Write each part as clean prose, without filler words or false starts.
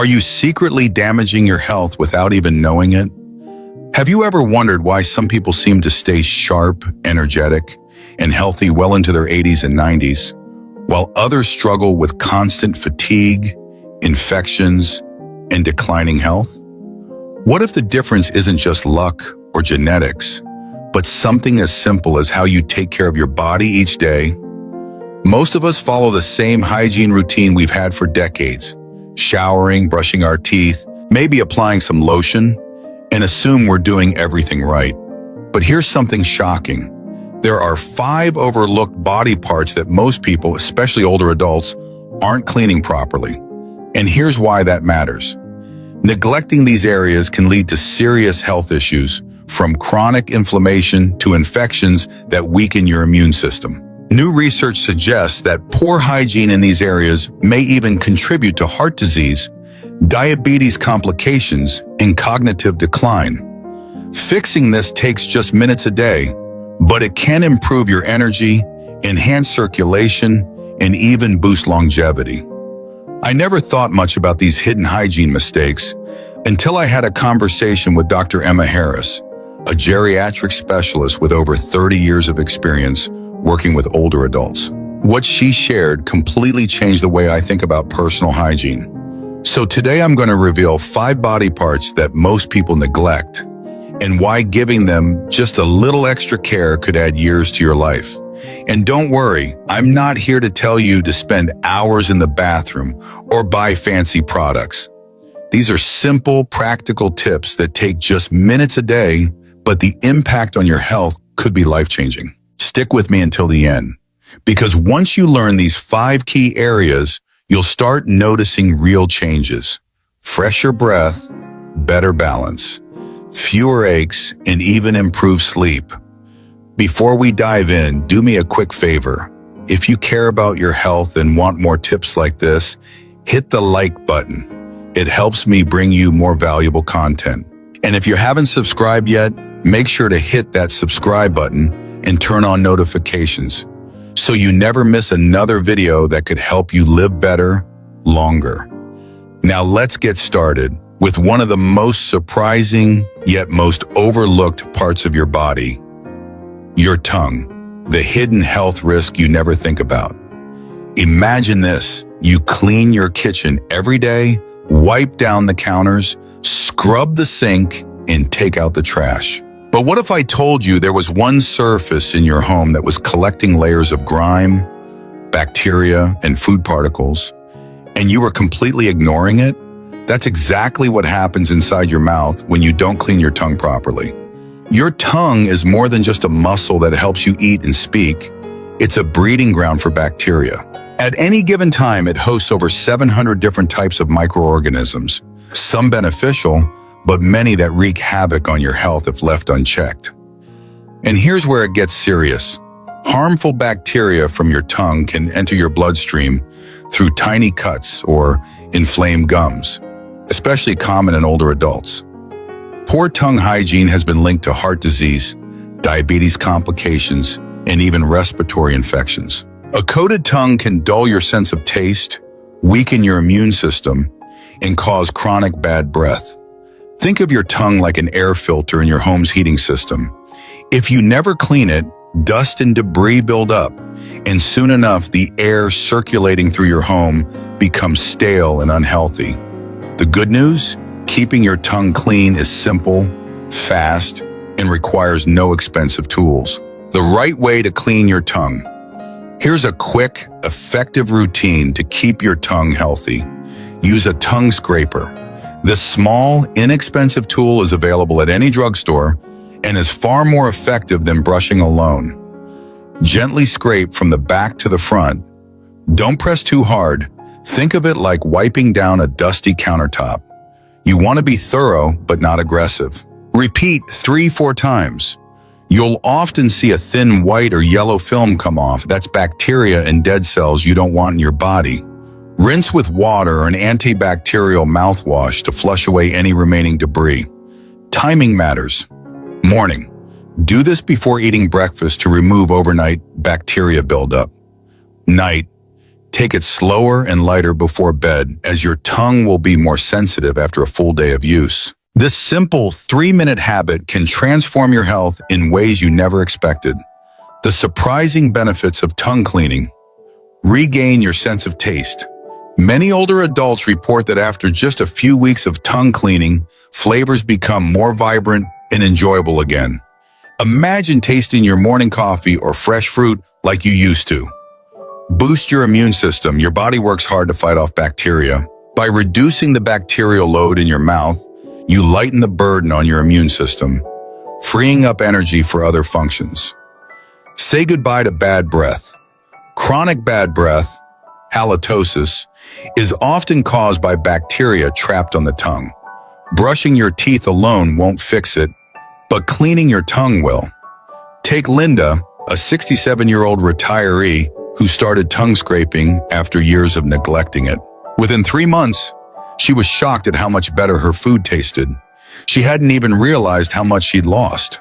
Are you secretly damaging your health without even knowing it? Have you ever wondered why some people seem to stay sharp, energetic, and healthy well into their 80s and 90s, while others struggle with constant fatigue, infections, and declining health? What if the difference isn't just luck or genetics, but something as simple as how you take care of your body each day? Most of us follow the same hygiene routine we've had for decades, showering, brushing our teeth, maybe applying some lotion, and assume we're doing everything right. But here's something shocking. There are 5 overlooked body parts that most people, especially older adults, aren't cleaning properly. And here's why that matters. Neglecting these areas can lead to serious health issues, from chronic inflammation to infections that weaken your immune system. New research suggests that poor hygiene in these areas may even contribute to heart disease, diabetes complications, and cognitive decline. Fixing this takes just minutes a day, but it can improve your energy, enhance circulation, and even boost longevity. I never thought much about these hidden hygiene mistakes until I had a conversation with Dr. Emma Harris, a geriatric specialist with over 30 years of experience working with older adults. What she shared completely changed the way I think about personal hygiene. So today I'm going to reveal 5 body parts that most people neglect and why giving them just a little extra care could add years to your life. And don't worry, I'm not here to tell you to spend hours in the bathroom or buy fancy products. These are simple, practical tips that take just minutes a day, but the impact on your health could be life-changing. Stick with me until the end, because once you learn these 5 key areas, you'll start noticing real changes. Fresher breath, better balance, fewer aches, and even improved sleep. Before we dive in, do me a quick favor. If you care about your health and want more tips like this, hit the like button. It helps me bring you more valuable content. And if you haven't subscribed yet, make sure to hit that subscribe button and turn on notifications so you never miss another video that could help you live better, longer. Now let's get started with one of the most surprising yet most overlooked parts of your body, your tongue, the hidden health risk you never think about. Imagine this: you clean your kitchen every day, wipe down the counters, scrub the sink, and take out the trash. But what if I told you there was one surface in your home that was collecting layers of grime, bacteria, and food particles, and you were completely ignoring it? That's exactly what happens inside your mouth when you don't clean your tongue properly. Your tongue is more than just a muscle that helps you eat and speak. It's a breeding ground for bacteria. At any given time, it hosts over 700 different types of microorganisms, some beneficial, but many that wreak havoc on your health if left unchecked. And here's where it gets serious. Harmful bacteria from your tongue can enter your bloodstream through tiny cuts or inflamed gums, especially common in older adults. Poor tongue hygiene has been linked to heart disease, diabetes complications, and even respiratory infections. A coated tongue can dull your sense of taste, weaken your immune system, and cause chronic bad breath. Think of your tongue like an air filter in your home's heating system. If you never clean it, dust and debris build up, and soon enough, the air circulating through your home becomes stale and unhealthy. The good news? Keeping your tongue clean is simple, fast, and requires no expensive tools. The right way to clean your tongue. Here's a quick, effective routine to keep your tongue healthy. Use a tongue scraper. This small, inexpensive tool is available at any drugstore and is far more effective than brushing alone. Gently scrape from the back to the front. Don't press too hard. Think of it like wiping down a dusty countertop. You want to be thorough, but not aggressive. Repeat 3-4 times. You'll often see a thin white or yellow film come off. That's bacteria and dead cells you don't want in your body. Rinse with water or an antibacterial mouthwash to flush away any remaining debris. Timing matters. Morning. Do this before eating breakfast to remove overnight bacteria buildup. Night. Take it slower and lighter before bed, as your tongue will be more sensitive after a full day of use. This simple 3-minute habit can transform your health in ways you never expected. The surprising benefits of tongue cleaning. Regain your sense of taste. Many older adults report that after just a few weeks of tongue cleaning, flavors become more vibrant and enjoyable again. Imagine tasting your morning coffee or fresh fruit like you used to. Boost your immune system. Your body works hard to fight off bacteria. By reducing the bacterial load in your mouth, you lighten the burden on your immune system, freeing up energy for other functions. Say goodbye to bad breath. Chronic bad breath, halitosis, is often caused by bacteria trapped on the tongue. Brushing your teeth alone won't fix it, but cleaning your tongue will. Take Linda, a 67-year-old retiree who started tongue scraping after years of neglecting it. Within 3 months, she was shocked at how much better her food tasted. She hadn't even realized how much she'd lost.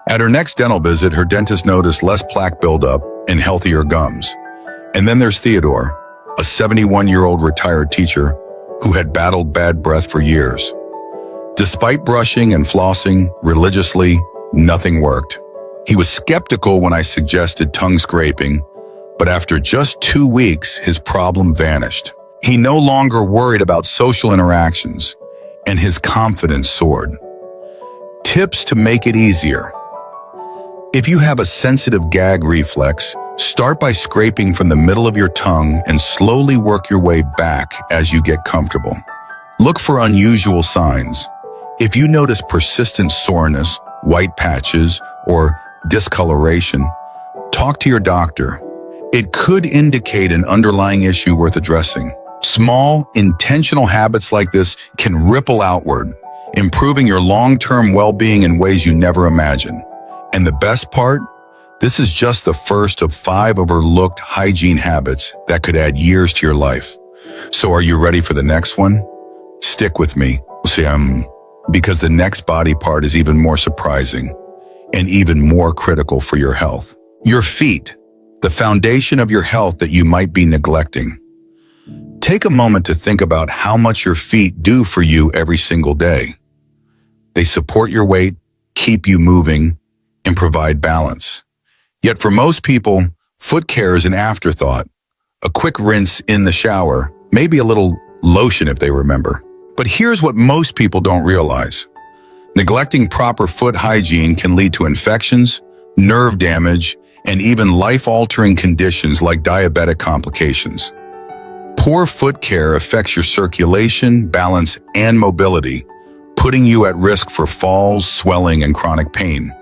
At her next dental visit, her dentist noticed less plaque buildup and healthier gums. And then there's Theodore, a 71-year-old retired teacher who had battled bad breath for years. Despite brushing and flossing religiously, nothing worked. He was skeptical when I suggested tongue scraping, but after just 2 weeks, his problem vanished. He no longer worried about social interactions, and his confidence soared. Tips to make it easier. If you have a sensitive gag reflex, start by scraping from the middle of your tongue and slowly work your way back as you get comfortable. Look for unusual signs. If you notice persistent soreness, white patches, or discoloration, talk to your doctor. It could indicate an underlying issue worth addressing. Small, intentional habits like this can ripple outward, improving your long-term well-being in ways you never imagined. And the best part? This is just the first of 5 overlooked hygiene habits that could add years to your life. So are you ready for the next one? Stick with me. Because the next body part is even more surprising and even more critical for your health. Your feet, the foundation of your health that you might be neglecting. Take a moment to think about how much your feet do for you every single day. They support your weight, keep you moving, and provide balance. Yet for most people, foot care is an afterthought. A quick rinse in the shower, maybe a little lotion if they remember. But here's what most people don't realize. Neglecting proper foot hygiene can lead to infections, nerve damage, and even life-altering conditions like diabetic complications. Poor foot care affects your circulation, balance, and mobility, putting you at risk for falls, swelling, and chronic pain.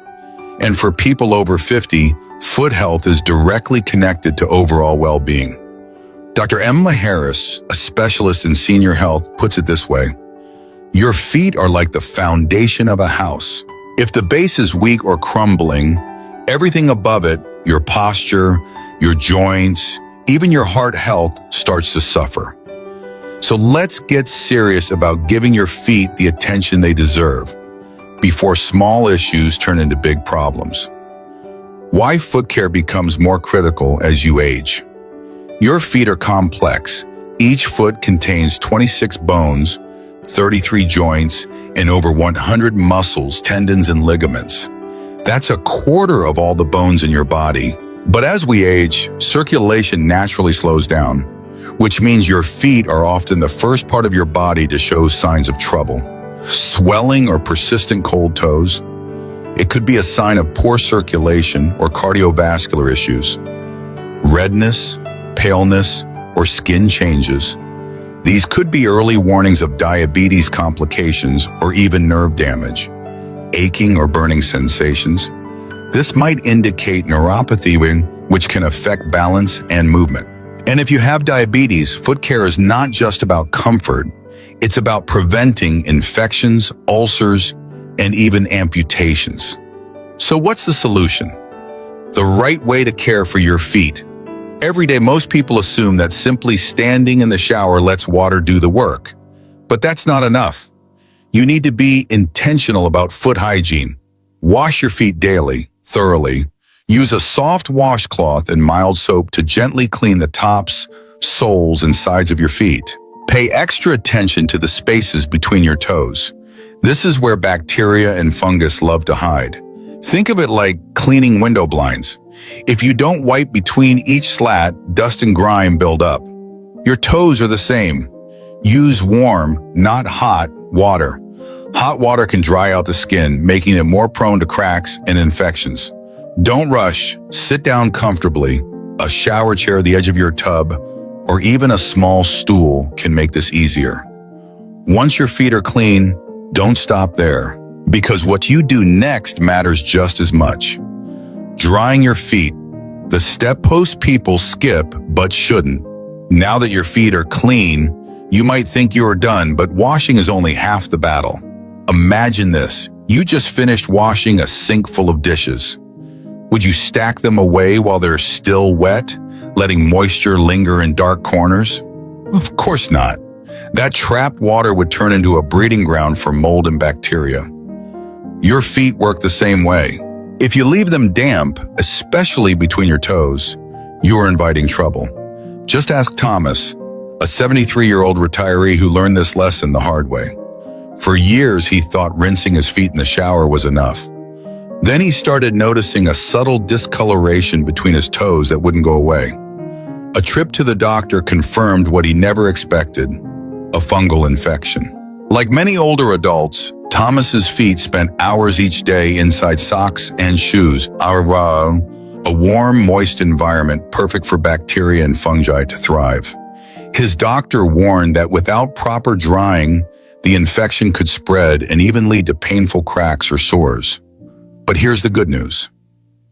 And for people over 50, foot health is directly connected to overall well-being. Dr. Emma Harris, a specialist in senior health, puts it this way: your feet are like the foundation of a house. If the base is weak or crumbling, everything above it, your posture, your joints, even your heart health starts to suffer. So let's get serious about giving your feet the attention they deserve before small issues turn into big problems. Why foot care becomes more critical as you age. Your feet are complex. Each foot contains 26 bones, 33 joints, and over 100 muscles, tendons, and ligaments. That's a quarter of all the bones in your body. But as we age, circulation naturally slows down, which means your feet are often the first part of your body to show signs of trouble. Swelling or persistent cold toes. It could be a sign of poor circulation or cardiovascular issues. Redness, paleness, or skin changes. These could be early warnings of diabetes complications or even nerve damage. Aching or burning sensations. This might indicate neuropathy, which can affect balance and movement. And if you have diabetes, foot care is not just about comfort. It's about preventing infections, ulcers, and even amputations. So what's the solution? The right way to care for your feet. Every day, most people assume that simply standing in the shower lets water do the work. But that's not enough. You need to be intentional about foot hygiene. Wash your feet daily, thoroughly. Use a soft washcloth and mild soap to gently clean the tops, soles, and sides of your feet. Pay extra attention to the spaces between your toes. This is where bacteria and fungus love to hide. Think of it like cleaning window blinds. If you don't wipe between each slat, dust and grime build up. Your toes are the same. Use warm, not hot, water. Hot water can dry out the skin, making it more prone to cracks and infections. Don't rush. Sit down comfortably. A shower chair at the edge of your tub, or even a small stool can make this easier. Once your feet are clean, don't stop there, because what you do next matters just as much. Drying your feet, the step most people skip but shouldn't. Now that your feet are clean, you might think you are done, but washing is only half the battle. Imagine this. You just finished washing a sink full of dishes. Would you stack them away while they're still wet, letting moisture linger in dark corners? Of course not. That trapped water would turn into a breeding ground for mold and bacteria. Your feet work the same way. If you leave them damp, especially between your toes, you are inviting trouble. Just ask Thomas, a 73-year-old retiree who learned this lesson the hard way. For years, he thought rinsing his feet in the shower was enough. Then he started noticing a subtle discoloration between his toes that wouldn't go away. A trip to the doctor confirmed what he never expected, a fungal infection. Like many older adults, Thomas's feet spent hours each day inside socks and shoes, a warm, moist environment perfect for bacteria and fungi to thrive. His doctor warned that without proper drying, the infection could spread and even lead to painful cracks or sores. But here's the good news.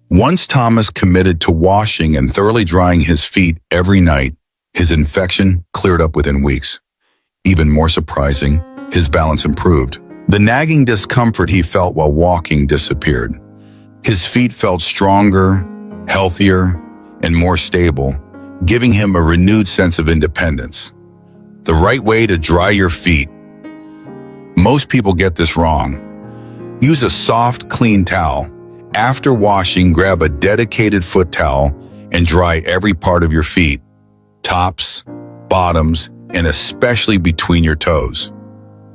Once Thomas committed to washing and thoroughly drying his feet every night, his infection cleared up within weeks. Even more surprising, his balance improved. The nagging discomfort he felt while walking disappeared. His feet felt stronger, healthier, and more stable, giving him a renewed sense of independence. The right way to dry your feet. Most people get this wrong. Use a soft, clean towel. After washing, grab a dedicated foot towel and dry every part of your feet, tops, bottoms, and especially between your toes.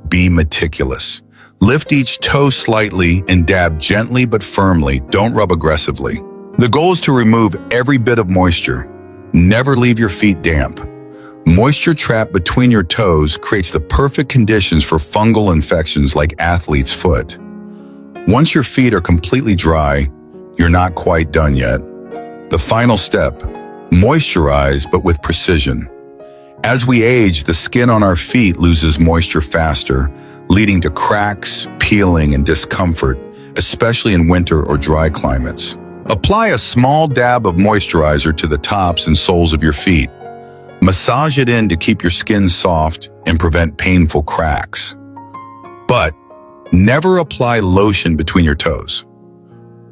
Be meticulous. Lift each toe slightly and dab gently but firmly. Don't rub aggressively. The goal is to remove every bit of moisture. Never leave your feet damp. Moisture trapped between your toes creates the perfect conditions for fungal infections like athlete's foot. Once your feet are completely dry, you're not quite done yet. The final step, moisturize but with precision. As we age, the skin on our feet loses moisture faster, leading to cracks, peeling, and discomfort, especially in winter or dry climates. Apply a small dab of moisturizer to the tops and soles of your feet. Massage it in to keep your skin soft and prevent painful cracks. But never apply lotion between your toes.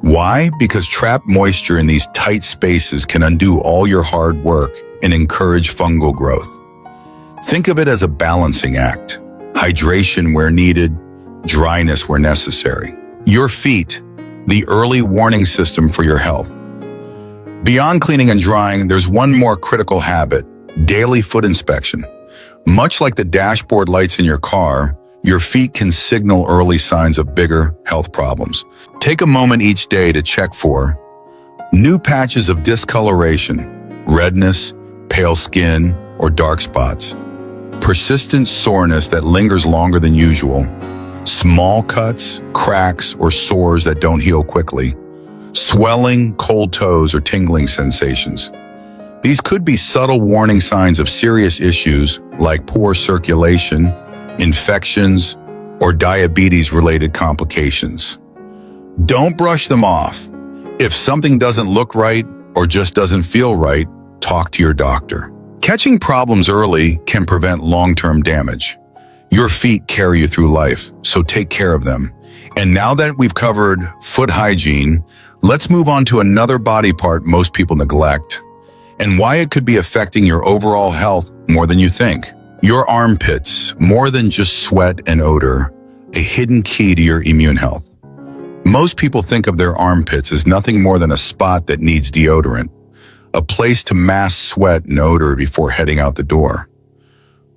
Why? Because trapped moisture in these tight spaces can undo all your hard work and encourage fungal growth. Think of it as a balancing act. Hydration where needed, dryness where necessary. Your feet, the early warning system for your health. Beyond cleaning and drying, there's one more critical habit, daily foot inspection. Much like the dashboard lights in your car, your feet can signal early signs of bigger health problems. Take a moment each day to check for new patches of discoloration, redness, pale skin, or dark spots, persistent soreness that lingers longer than usual, small cuts, cracks, or sores that don't heal quickly, swelling, cold toes, or tingling sensations. These could be subtle warning signs of serious issues like poor circulation, infections, or diabetes-related complications. Don't brush them off. If something doesn't look right or just doesn't feel right, talk to your doctor. Catching problems early can prevent long-term damage. Your feet carry you through life, so take care of them. And now that we've covered foot hygiene, let's move on to another body part most people neglect, and why it could be affecting your overall health more than you think. Your armpits, more than just sweat and odor, a hidden key to your immune health. Most people think of their armpits as nothing more than a spot that needs deodorant, a place to mask sweat and odor before heading out the door.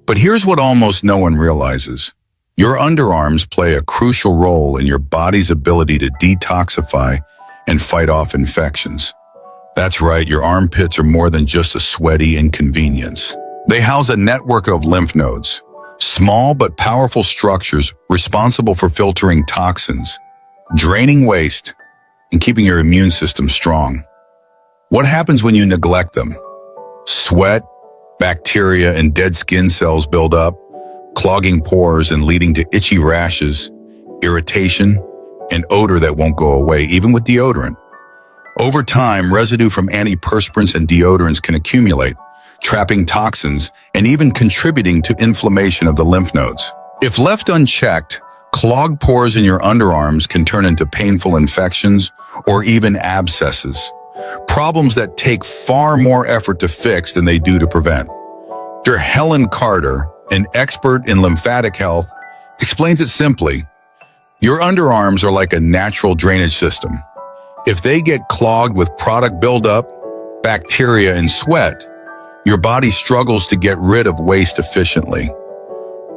But here's what almost no one realizes. Your underarms play a crucial role in your body's ability to detoxify and fight off infections. That's right, your armpits are more than just a sweaty inconvenience. They house a network of lymph nodes, small but powerful structures responsible for filtering toxins, draining waste, and keeping your immune system strong. What happens when you neglect them? Sweat, bacteria, and dead skin cells build up, clogging pores and leading to itchy rashes, irritation, and odor that won't go away, even with deodorant. Over time, residue from antiperspirants and deodorants can accumulate, trapping toxins and even contributing to inflammation of the lymph nodes. If left unchecked, clogged pores in your underarms can turn into painful infections or even abscesses, problems that take far more effort to fix than they do to prevent. Dr. Helen Carter, an expert in lymphatic health, explains it simply. Your underarms are like a natural drainage system. If they get clogged with product buildup, bacteria, and sweat, your body struggles to get rid of waste efficiently.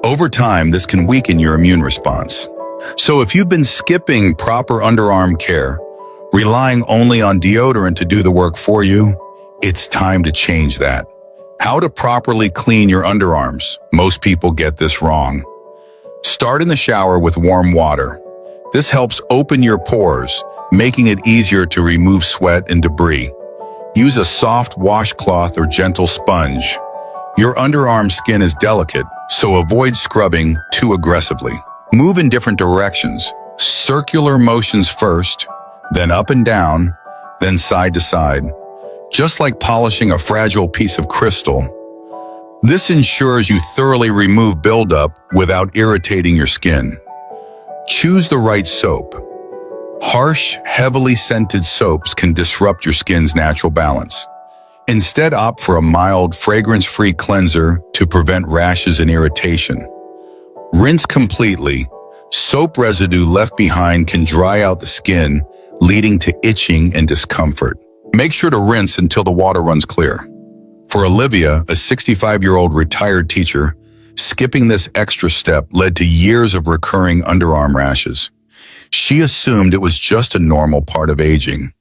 Over time, this can weaken your immune response. So if you've been skipping proper underarm care, relying only on deodorant to do the work for you, it's time to change that. How to properly clean your underarms. Most people get this wrong. Start in the shower with warm water. This helps open your pores, making it easier to remove sweat and debris. Use a soft washcloth or gentle sponge. Your underarm skin is delicate, so avoid scrubbing too aggressively. Move in different directions. Circular motions first, then up and down, then side to side. Just like polishing a fragile piece of crystal. This ensures you thoroughly remove buildup without irritating your skin. Choose the right soap. Harsh, heavily scented soaps can disrupt your skin's natural balance. Instead, opt for a mild, fragrance-free cleanser to prevent rashes and irritation. Rinse completely. Soap residue left behind can dry out the skin, leading to itching and discomfort. Make sure to rinse until the water runs clear. For Olivia, a 65-year-old retired teacher, skipping this extra step led to years of recurring underarm rashes. She assumed it was just a normal part of aging.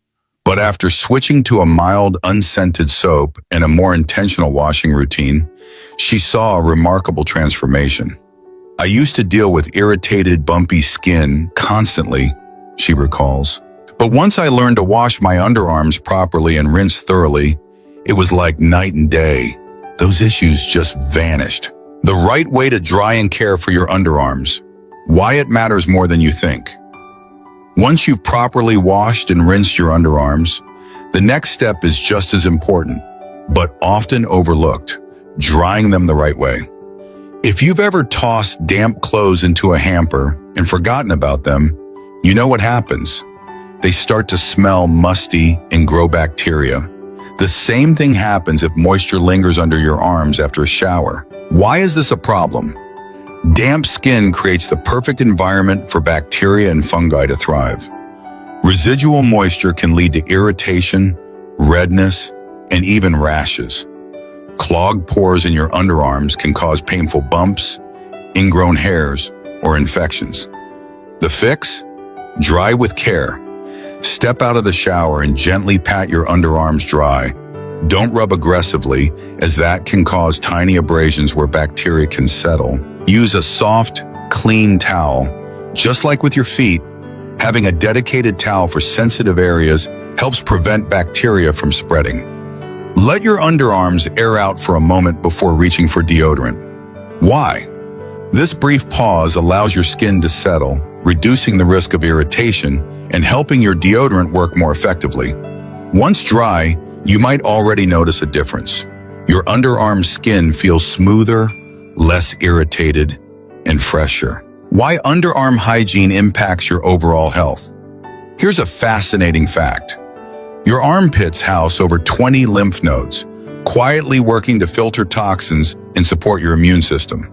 But after switching to a mild, unscented soap and a more intentional washing routine, she saw a remarkable transformation. I used to deal with irritated, bumpy skin constantly, she recalls. But once I learned to wash my underarms properly and rinse thoroughly, it was like night and day. Those issues just vanished. The right way to dry and care for your underarms. Why it matters more than you think. Once you've properly washed and rinsed your underarms, the next step is just as important, but often overlooked, drying them the right way. If you've ever tossed damp clothes into a hamper and forgotten about them, you know what happens. They start to smell musty and grow bacteria. The same thing happens if moisture lingers under your arms after a shower. Why is this a problem? Damp skin creates the perfect environment for bacteria and fungi to thrive. Residual moisture can lead to irritation, redness, and even rashes. Clogged pores in your underarms can cause painful bumps, ingrown hairs, or infections. The fix? Dry with care. Step out of the shower and gently pat your underarms dry. Don't rub aggressively, as that can cause tiny abrasions where bacteria can settle. Use a soft, clean towel. Just like with your feet, having a dedicated towel for sensitive areas helps prevent bacteria from spreading. Let your underarms air out for a moment before reaching for deodorant. Why? This brief pause allows your skin to settle, reducing the risk of irritation and helping your deodorant work more effectively. Once dry, you might already notice a difference. Your underarm skin feels smoother, less irritated, and fresher. Why underarm hygiene impacts your overall health. Here's a fascinating fact. Your armpits house over 20 lymph nodes, quietly working to filter toxins and support your immune system.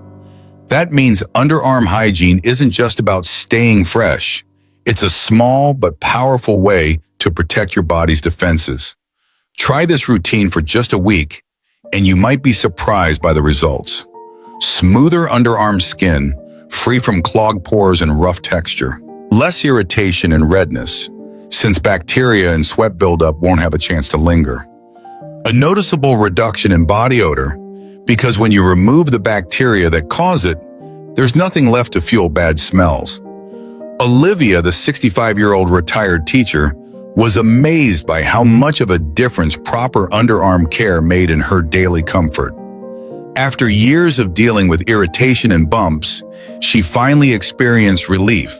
That means underarm hygiene isn't just about staying fresh. It's a small but powerful way to protect your body's defenses. Try this routine for just a week, and you might be surprised by the results. Smoother underarm skin, free from clogged pores and rough texture. Less irritation and redness, since bacteria and sweat buildup won't have a chance to linger. A noticeable reduction in body odor, because when you remove the bacteria that cause it, there's nothing left to fuel bad smells. Olivia, the 65-year-old retired teacher, was amazed by how much of a difference proper underarm care made in her daily comfort. After years of dealing with irritation and bumps, she finally experienced relief,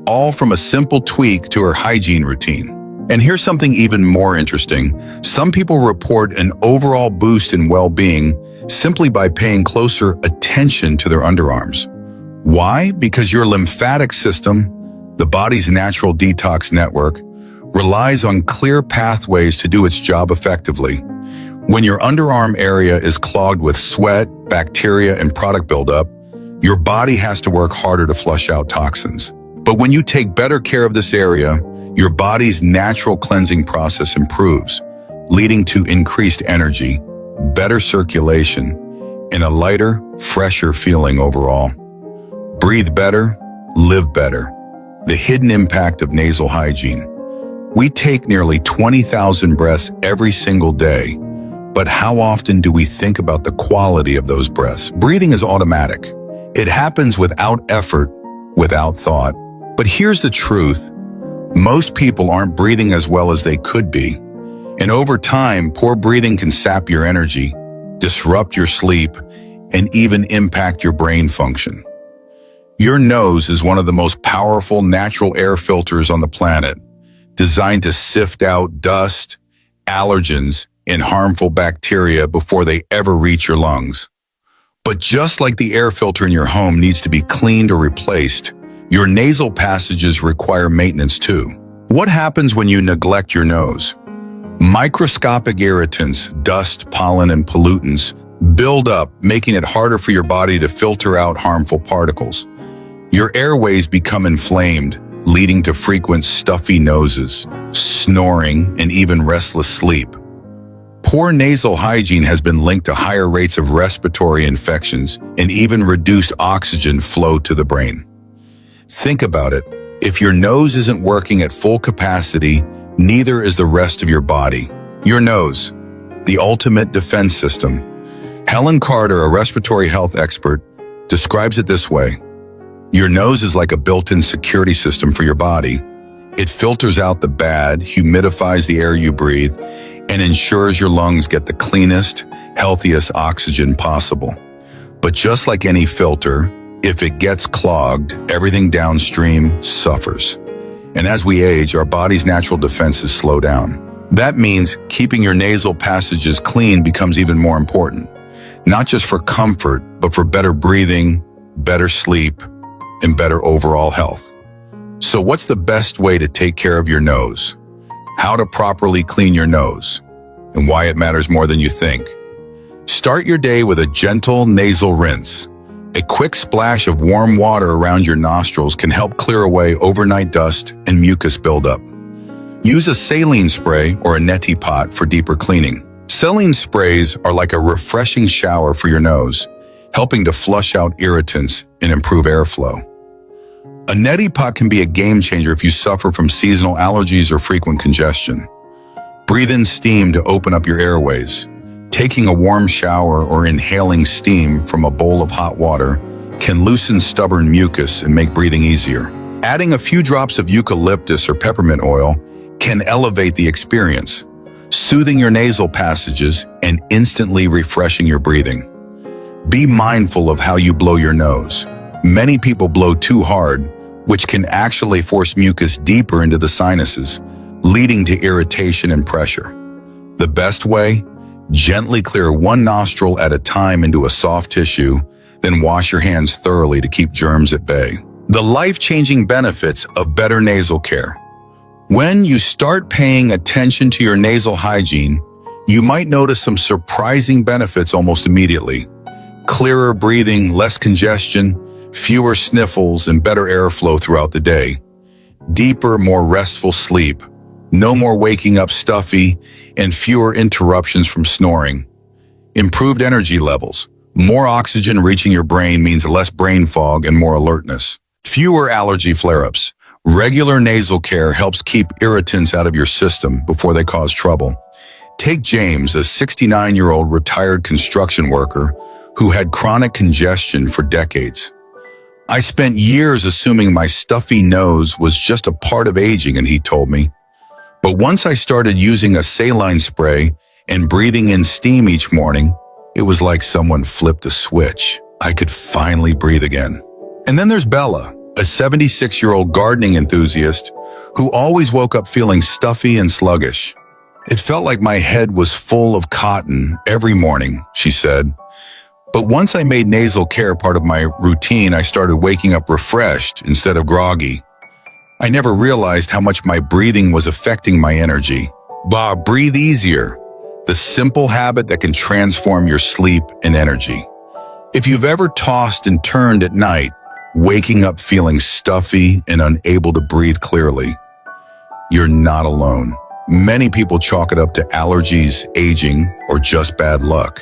all from a simple tweak to her hygiene routine. And here's something even more interesting. Some people report an overall boost in well-being simply by paying closer attention to their underarms. Why? Because your lymphatic system, the body's natural detox network, relies on clear pathways to do its job effectively. When your underarm area is clogged with sweat, bacteria, and product buildup, your body has to work harder to flush out toxins. But when you take better care of this area, your body's natural cleansing process improves, leading to increased energy, better circulation, and a lighter, fresher feeling overall. Breathe better, live better. The hidden impact of nasal hygiene. We take nearly 20,000 breaths every single day, but how often do we think about the quality of those breaths? Breathing is automatic. It happens without effort, without thought. But here's the truth. Most people aren't breathing as well as they could be. And over time, poor breathing can sap your energy, disrupt your sleep, and even impact your brain function. Your nose is one of the most powerful natural air filters on the planet, designed to sift out dust, allergens, and harmful bacteria before they ever reach your lungs. But just like the air filter in your home needs to be cleaned or replaced, your nasal passages require maintenance too. What happens when you neglect your nose? Microscopic irritants, dust, pollen, and pollutants build up, making it harder for your body to filter out harmful particles. Your airways become inflamed, leading to frequent stuffy noses, snoring, and even restless sleep. Poor nasal hygiene has been linked to higher rates of respiratory infections and even reduced oxygen flow to the brain. Think about it. If your nose isn't working at full capacity, neither is the rest of your body. Your nose, the ultimate defense system. Helen Carter, a respiratory health expert, describes it this way. Your nose is like a built-in security system for your body. It filters out the bad, humidifies the air you breathe, and ensures your lungs get the cleanest, healthiest oxygen possible. But just like any filter, if it gets clogged, everything downstream suffers. And as we age, our body's natural defenses slow down. That means keeping your nasal passages clean becomes even more important, not just for comfort, but for better breathing, better sleep, and better overall health. So what's the best way to take care of your nose? How to properly clean your nose, and why it matters more than you think. Start your day with a gentle nasal rinse. A quick splash of warm water around your nostrils can help clear away overnight dust and mucus buildup. Use a saline spray or a neti pot for deeper cleaning. Saline sprays are like a refreshing shower for your nose, helping to flush out irritants and improve airflow. A neti pot can be a game changer if you suffer from seasonal allergies or frequent congestion. Breathe in steam to open up your airways. Taking a warm shower or inhaling steam from a bowl of hot water can loosen stubborn mucus and make breathing easier. Adding a few drops of eucalyptus or peppermint oil can elevate the experience, soothing your nasal passages and instantly refreshing your breathing. Be mindful of how you blow your nose. Many people blow too hard, which can actually force mucus deeper into the sinuses, leading to irritation and pressure. The best way? Gently clear one nostril at a time into a soft tissue, then wash your hands thoroughly to keep germs at bay. The life-changing benefits of better nasal care. When you start paying attention to your nasal hygiene, you might notice some surprising benefits almost immediately. Clearer breathing, less congestion, fewer sniffles, and better airflow throughout the day. deeper, more restful sleep, no more waking up stuffy, and fewer interruptions from snoring. Improved energy levels. More oxygen reaching your brain means less brain fog and more alertness. Fewer allergy flare-ups. Regular nasal care helps keep irritants out of your system before they cause trouble. Take James, a 69-year-old retired construction worker who had chronic congestion for decades. I spent years assuming my stuffy nose was just a part of aging, and he told me. But once I started using a saline spray and breathing in steam each morning, it was like someone flipped a switch. I could finally breathe again. And then there's Bella, a 76-year-old gardening enthusiast who always woke up feeling stuffy and sluggish. It felt like my head was full of cotton every morning, she said. But once I made nasal care part of my routine, I started waking up refreshed instead of groggy. I never realized how much my breathing was affecting my energy. Breathe easier. The simple habit that can transform your sleep and energy. If you've ever tossed and turned at night, waking up feeling stuffy and unable to breathe clearly, you're not alone. Many people chalk it up to allergies, aging, or just bad luck.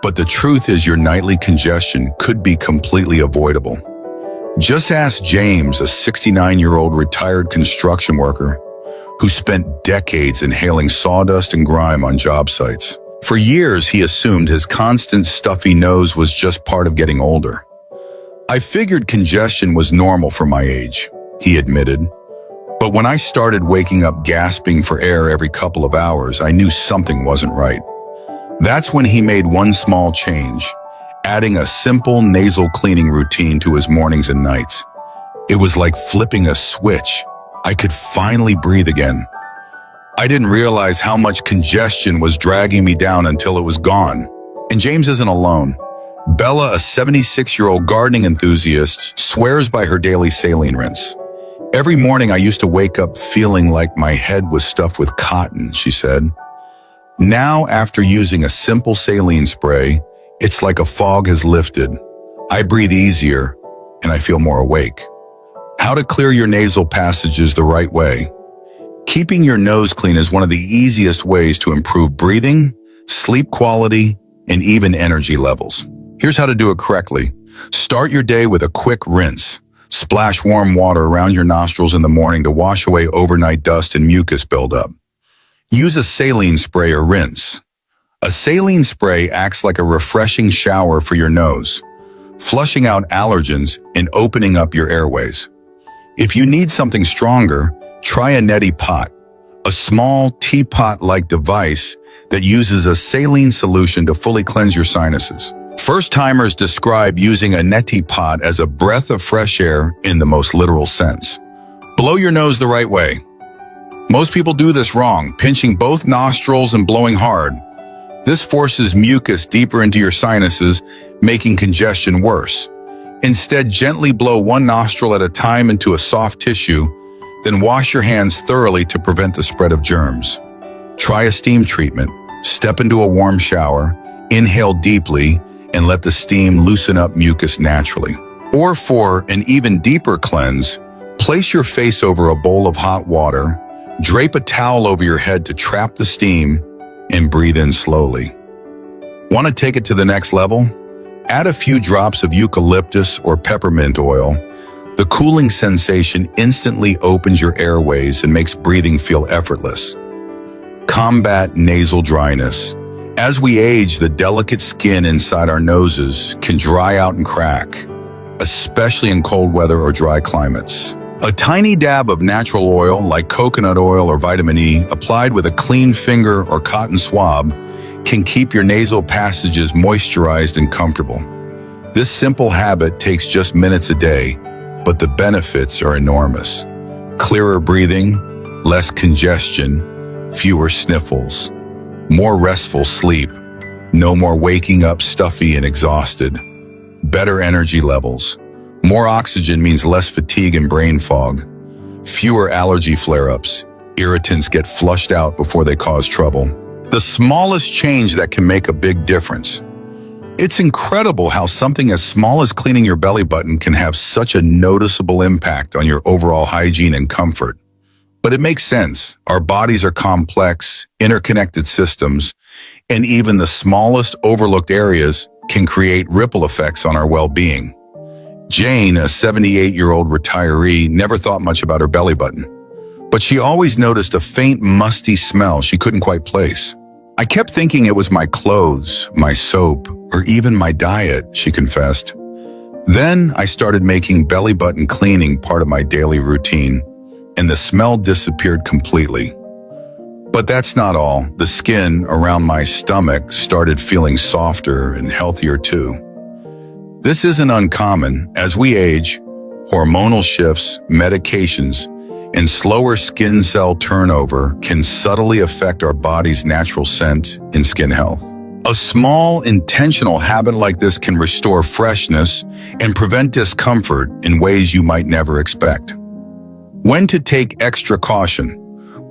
But the truth is your nightly congestion could be completely avoidable. Just ask James, a 69-year-old retired construction worker who spent decades inhaling sawdust and grime on job sites. For years, he assumed his constant stuffy nose was just part of getting older. I figured congestion was normal for my age, he admitted. But when I started waking up gasping for air every couple of hours, I knew something wasn't right. That's when he made one small change, adding a simple nasal cleaning routine to his mornings and nights. It was like flipping a switch. I could finally breathe again. I didn't realize how much congestion was dragging me down until it was gone. And James isn't alone. Bella, a 76-year-old gardening enthusiast, swears by her daily saline rinse. Every morning I used to wake up feeling like my head was stuffed with cotton, she said. Now, after using a simple saline spray, it's like a fog has lifted. I breathe easier, and I feel more awake. How to clear your nasal passages the right way. Keeping your nose clean is one of the easiest ways to improve breathing, sleep quality, and even energy levels. Here's how to do it correctly. Start your day with a quick rinse. Splash warm water around your nostrils in the morning to wash away overnight dust and mucus buildup. Use a saline spray or rinse. A saline spray acts like a refreshing shower for your nose, flushing out allergens and opening up your airways. If you need something stronger, try a neti pot, a small teapot-like device that uses a saline solution to fully cleanse your sinuses. First-timers describe using a neti pot as a breath of fresh air in the most literal sense. Blow your nose the right way. Most people do this wrong, pinching both nostrils and blowing hard. This forces mucus deeper into your sinuses, making congestion worse. Instead, gently blow one nostril at a time into a soft tissue, then wash your hands thoroughly to prevent the spread of germs. Try a steam treatment. Step into a warm shower, inhale deeply, and let the steam loosen up mucus naturally. Or for an even deeper cleanse, place your face over a bowl of hot water, drape a towel over your head to trap the steam, and breathe in slowly. Want to take it to the next level? Add a few drops of eucalyptus or peppermint oil. The cooling sensation instantly opens your airways and makes breathing feel effortless. Combat nasal dryness. As we age, the delicate skin inside our noses can dry out and crack, especially in cold weather or dry climates. A tiny dab of natural oil, like coconut oil or vitamin E, applied with a clean finger or cotton swab, can keep your nasal passages moisturized and comfortable. This simple habit takes just minutes a day, but the benefits are enormous. Clearer breathing, less congestion, fewer sniffles, more restful sleep, no more waking up stuffy and exhausted, better energy levels. More oxygen means less fatigue and brain fog, fewer allergy flare-ups, irritants get flushed out before they cause trouble. The smallest change that can make a big difference. It's incredible how something as small as cleaning your belly button can have such a noticeable impact on your overall hygiene and comfort. But it makes sense. Our bodies are complex, interconnected systems, and even the smallest overlooked areas can create ripple effects on our well-being. Jane, a 78-year-old retiree, never thought much about her belly button, but she always noticed a faint, musty smell she couldn't quite place. "I kept thinking it was my clothes, my soap, or even my diet," she confessed. "Then I started making belly button cleaning part of my daily routine, and the smell disappeared completely. But that's not all. The skin around my stomach started feeling softer and healthier too." This isn't uncommon. As we age, hormonal shifts, medications, and slower skin cell turnover can subtly affect our body's natural scent and skin health. A small, intentional habit like this can restore freshness and prevent discomfort in ways you might never expect. When to take extra caution.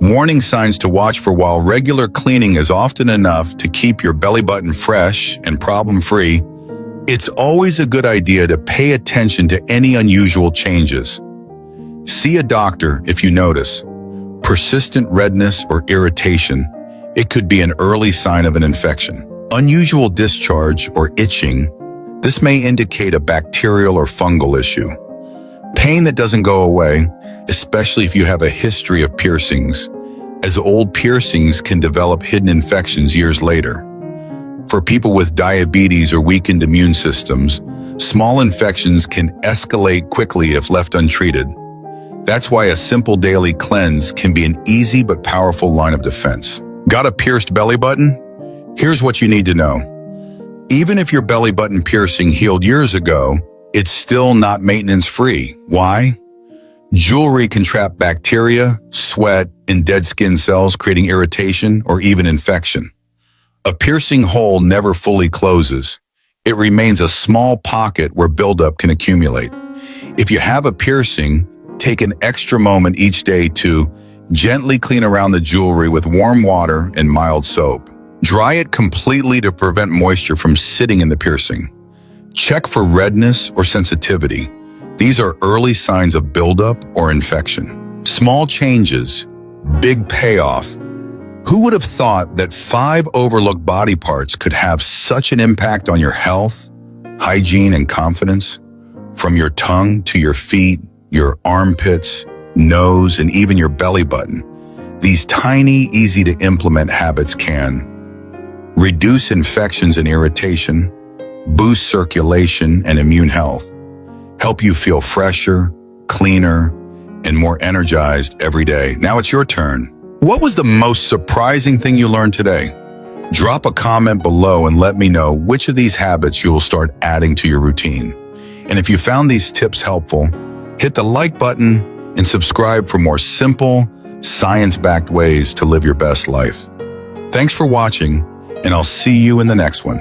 Warning signs to watch for. While regular cleaning is often enough to keep your belly button fresh and problem-free, it's always a good idea to pay attention to any unusual changes. See a doctor if you notice persistent redness or irritation. It could be an early sign of an infection. Unusual discharge or itching. This may indicate a bacterial or fungal issue. Pain that doesn't go away, especially if you have a history of piercings, as old piercings can develop hidden infections years later. For people with diabetes or weakened immune systems, small infections can escalate quickly if left untreated. That's why a simple daily cleanse can be an easy but powerful line of defense. Got a pierced belly button? Here's what you need to know. Even if your belly button piercing healed years ago, it's still not maintenance-free. Why? Jewelry can trap bacteria, sweat, and dead skin cells, creating irritation or even infection. A piercing hole never fully closes. It remains a small pocket where buildup can accumulate. If you have a piercing, take an extra moment each day to gently clean around the jewelry with warm water and mild soap. Dry it completely to prevent moisture from sitting in the piercing. Check for redness or sensitivity. These are early signs of buildup or infection. Small changes, big payoff. Who would have thought that 5 overlooked body parts could have such an impact on your health, hygiene, and confidence? From your tongue to your feet, your armpits, nose, and even your belly button. These tiny, easy-to-implement habits can reduce infections and irritation, boost circulation and immune health, help you feel fresher, cleaner, and more energized every day. Now it's your turn. What was the most surprising thing you learned today? Drop a comment below and let me know which of these habits you will start adding to your routine. And if you found these tips helpful, hit the like button and subscribe for more simple, science-backed ways to live your best life. Thanks for watching, and I'll see you in the next one.